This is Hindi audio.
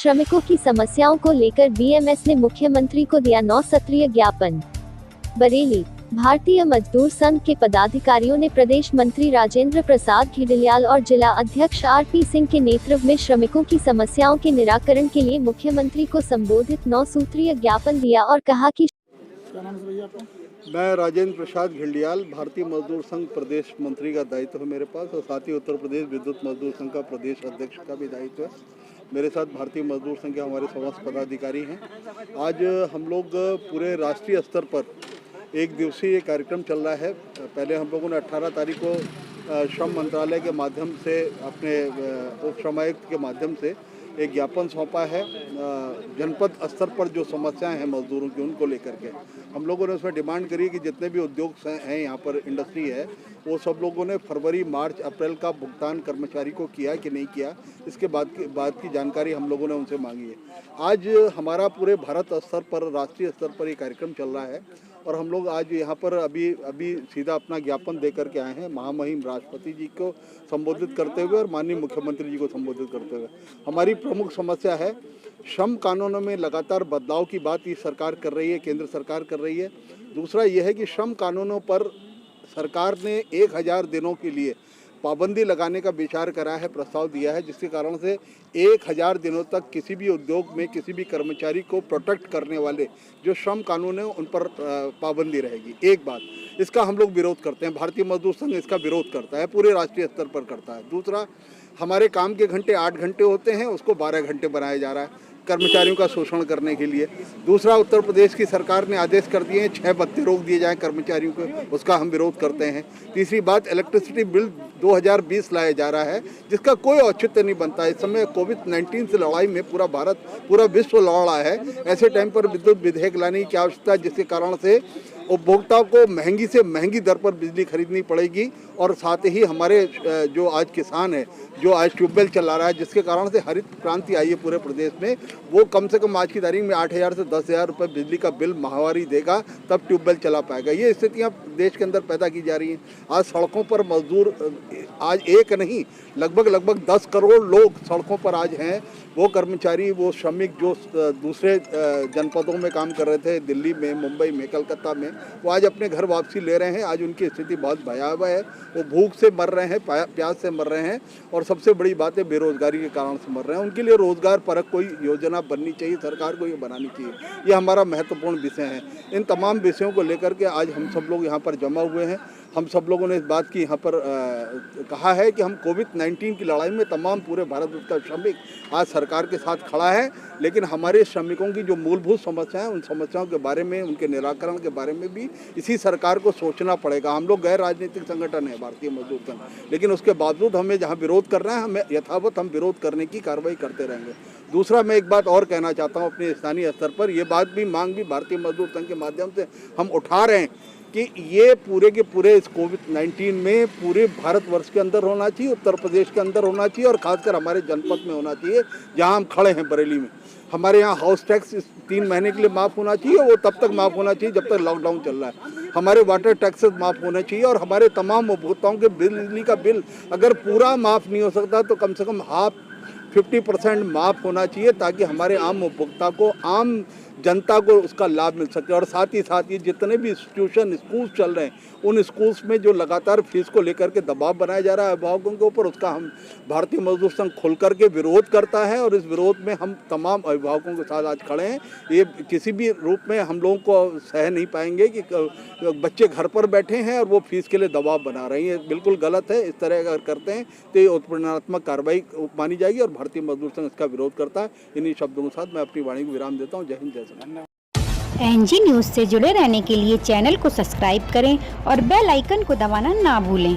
श्रमिकों की समस्याओं को लेकर बीएमएस ने मुख्यमंत्री को दिया 9 स्तरीय ज्ञापन। बरेली, भारतीय मजदूर संघ के पदाधिकारियों ने प्रदेश मंत्री राजेंद्र प्रसाद घिडिल्याल और जिला अध्यक्ष आरपी सिंह के नेतृत्व में श्रमिकों की समस्याओं के निराकरण के लिए मुख्यमंत्री को संबोधित 9 सूत्रीय ज्ञापन दिया और कहा कि मैं राजेंद्र प्रसाद घिडिल्याल, भारतीय मजदूर संघ प्रदेश मंत्री का दायित्व है मेरे पास, और साथ ही उत्तर प्रदेश विद्युत मजदूर संघ का प्रदेश अध्यक्ष का भी दायित्व है। मेरे साथ भारतीय मजदूर संघ के हमारे समस्त पदाधिकारी हैं। आज हम लोग पूरे राष्ट्रीय स्तर पर एक दिवसीय कार्यक्रम चल रहा है। पहले हम लोगों ने 18 तारीख को श्रम मंत्रालय के माध्यम से, अपने उप श्रम आयुक्त के माध्यम से एक ज्ञापन सौंपा है। जनपद स्तर पर जो समस्याएं हैं मजदूरों की, उनको लेकर के हम लोगों ने उसमें डिमांड करी कि जितने भी उद्योग हैं यहाँ पर, इंडस्ट्री है, वो सब लोगों ने फरवरी, मार्च, अप्रैल का भुगतान कर्मचारी को किया कि नहीं किया, इसके बाद की जानकारी हम लोगों ने उनसे मांगी है। आज हमारा पूरे भारत स्तर पर, राष्ट्रीय स्तर पर ये कार्यक्रम चल रहा है और हम लोग आज यहाँ पर अभी सीधा अपना ज्ञापन दे करके आए हैं, महामहिम राष्ट्रपति जी को संबोधित करते हुए और माननीय मुख्यमंत्री जी को संबोधित करते हुए। हमारी प्रमुख समस्या है श्रम कानूनों में लगातार बदलाव की बात ये सरकार कर रही है, केंद्र सरकार कर रही है। दूसरा ये है कि श्रम कानूनों पर सरकार ने 1000 दिनों के लिए पाबंदी लगाने का विचार करा है, प्रस्ताव दिया है, जिसके कारण से 1000 दिनों तक किसी भी उद्योग में किसी भी कर्मचारी को प्रोटेक्ट करने वाले जो श्रम कानून है उन पर पाबंदी रहेगी। एक बात, इसका हम लोग विरोध करते हैं, भारतीय मजदूर संघ इसका विरोध करता है, पूरे राष्ट्रीय स्तर पर करता है। दूसरा, हमारे काम के घंटे 8 घंटे होते हैं, उसको 12 घंटे बनाया जा रहा है कर्मचारियों का शोषण करने के लिए। दूसरा, उत्तर प्रदेश की सरकार ने आदेश कर दिए हैं 6 भत्ते रोक दिए जाएं कर्मचारियों को, उसका हम विरोध करते हैं। तीसरी बात, इलेक्ट्रिसिटी बिल 2020 लाया जा रहा है, जिसका कोई औचित्य नहीं बनता। इस समय कोविड-19 से लड़ाई में पूरा भारत, पूरा विश्व लड़ रहा है। ऐसे टाइम पर विद्युत विधेयक लाने की आवश्यकता है, जिसके कारण से उपभोक्ताओं को महंगी से महंगी दर पर बिजली खरीदनी पड़ेगी। और साथ ही हमारे जो आज किसान है, जो आज ट्यूबवेल चला रहा है, जिसके कारण से हरित क्रांति आई है पूरे प्रदेश में, वो कम से कम आज की तारीख में 8000 से 10,000 रुपये बिजली का बिल माहवारी देगा, तब ट्यूबवेल चला पाएगा। ये स्थितियाँ देश के अंदर पैदा की जा रही हैं। आज सड़कों पर मजदूर, आज एक नहीं, लगभग 10 करोड़ लोग सड़कों पर आज हैं। वो कर्मचारी, वो श्रमिक जो दूसरे जनपदों में काम कर रहे थे, दिल्ली में, मुंबई में, कलकत्ता में, वो आज अपने घर वापसी ले रहे हैं। आज उनकी स्थिति बहुत भयावह है, वो भूख से मर रहे हैं, प्यास से मर रहे हैं, और सबसे बड़ी बात है बेरोजगारी के कारण से मर रहे हैं। उनके लिए रोजगार परक कोई योजना बननी चाहिए, सरकार को ये बनानी चाहिए। ये हमारा महत्वपूर्ण विषय है। इन तमाम विषयों को लेकर के आज हम सब लोग यहाँ पर जमा हुए हैं। हम सब लोगों ने इस बात की यहाँ पर कहा है कि हम कोविड-19 की लड़ाई में तमाम पूरे भारत का श्रमिक आज सरकार के साथ खड़ा है, लेकिन हमारे श्रमिकों की जो मूलभूत समस्याएं हैं, उन समस्याओं के बारे में, उनके निराकरण के बारे में भी इसी सरकार को सोचना पड़ेगा। हम लोग गैर राजनीतिक संगठन है भारतीय मजदूर संघ, लेकिन उसके बावजूद हमें जहाँ विरोध करना है, हमें यथावत हम विरोध करने की कार्रवाई करते रहेंगे। दूसरा, मैं एक बात और कहना चाहता हूँ, अपने स्थानीय स्तर पर ये बात भी, मांग भी भारतीय मजदूर संघ के माध्यम से हम उठा रहे हैं कि ये पूरे के पूरे इस कोविड-19 में पूरे भारतवर्ष के अंदर होना चाहिए, उत्तर प्रदेश के अंदर होना चाहिए, और खासकर हमारे जनपद में होना चाहिए जहां हम खड़े हैं, बरेली में। हमारे यहाँ हाउस टैक्स 3 महीने के लिए माफ़ होना चाहिए, वो तब तक माफ़ होना चाहिए जब तक लॉकडाउन चल रहा है। हमारे वाटर टैक्सेस माफ़ होने चाहिए, और हमारे तमाम उपभोक्ताओं के बिजली का बिल अगर पूरा माफ़ नहीं हो सकता तो कम से कम 50% माफ़ होना चाहिए, ताकि हमारे आम उपभोक्ता को, आम जनता को उसका लाभ मिल सके। और साथ ही जितने भी इंस्टीट्यूशन, स्कूल्स चल रहे हैं, उन स्कूल्स में जो लगातार फीस को लेकर के दबाव बनाया जा रहा है अभिभावकों के ऊपर, उसका हम भारतीय मजदूर संघ खुल करके विरोध करता है। और इस विरोध में हम तमाम अभिभावकों के साथ आज खड़े हैं। ये किसी भी रूप में हम लोगों को सह नहीं पाएंगे कि बच्चे घर पर बैठे हैं और वो फीस के लिए दबाव बना रहे हैं। ये बिल्कुल गलत है। इस तरह अगर करते हैं तो ये उत्पीड़नात्मक कार्रवाई मानी जाएगी, और भारतीय मजदूर संघ इसका विरोध करता है। इन्हीं शब्दों के साथ मैं अपनी वाणी को विराम देता हूँ। जय हिंद, जय श्री। एनजी न्यूज़ से जुड़े रहने के लिए चैनल को सब्सक्राइब करें और बेल आइकन को दबाना ना भूलें।